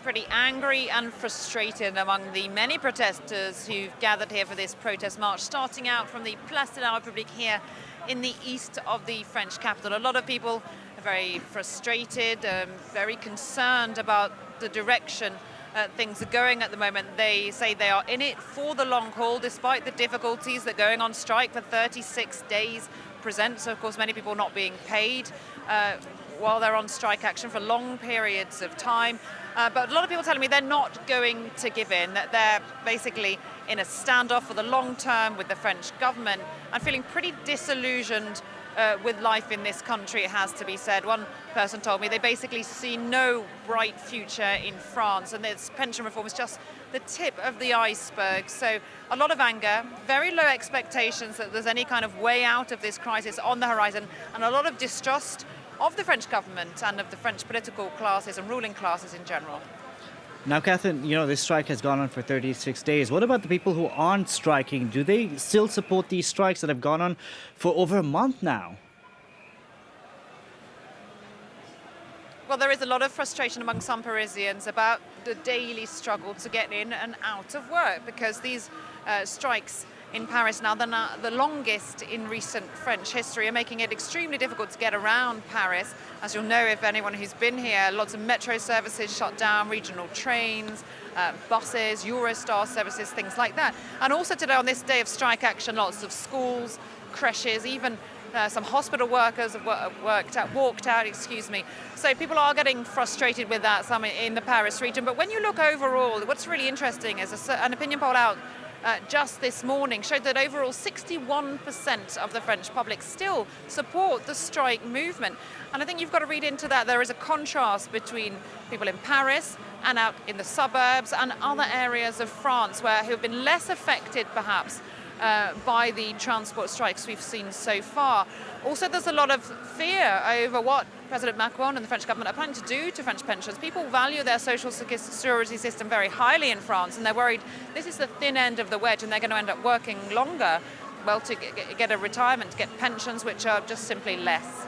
pretty angry and frustrated among the many protesters who've gathered here for this protest march, starting out from the Place de la République here in the east of the French capital. A lot of people are very frustrated, very concerned about the direction things are going at the moment. They say they are in it for the long haul, despite the difficulties that going on strike for 36 days presents. So, of course, many people not being paid while they're on strike action for long periods of time. But a lot of people telling me they're not going to give in, that they're basically in a standoff for the long term with the French government and feeling pretty disillusioned with life in this country, it has to be said. One person told me they basically see no bright future in France, and this pension reform is just the tip of the iceberg. So a lot of anger, very low expectations that there's any kind of way out of this crisis on the horizon, and a lot of distrust of the French government and of the French political classes and ruling classes in general. Now, Catherine, this strike has gone on for 36 days. What about the people who aren't striking? Do they still support these strikes that have gone on for over a month now? Well, there is a lot of frustration among some Parisians about the daily struggle to get in and out of work, because these strikes in Paris now, the longest in recent French history, are making it extremely difficult to get around Paris. As you'll know, if anyone who's been here, lots of metro services shut down, regional trains, buses, Eurostar services, things like that. And also today, on this day of strike action, lots of schools, creches, even some hospital workers have walked out. So people are getting frustrated with that, some in the Paris region. But when you look overall, what's really interesting is an opinion poll out just this morning showed that overall 61% of the French public still support the strike movement. And I think you've got to read into that there is a contrast between people in Paris and out in the suburbs and other areas of France who have been less affected perhaps by the transport strikes we've seen so far. Also, there's a lot of fear over what President Macron and the French government are planning to do to French pensions. People value their social security system very highly in France, and they're worried this is the thin end of the wedge and they're going to end up working longer, well, to get a retirement, to get pensions which are just simply less.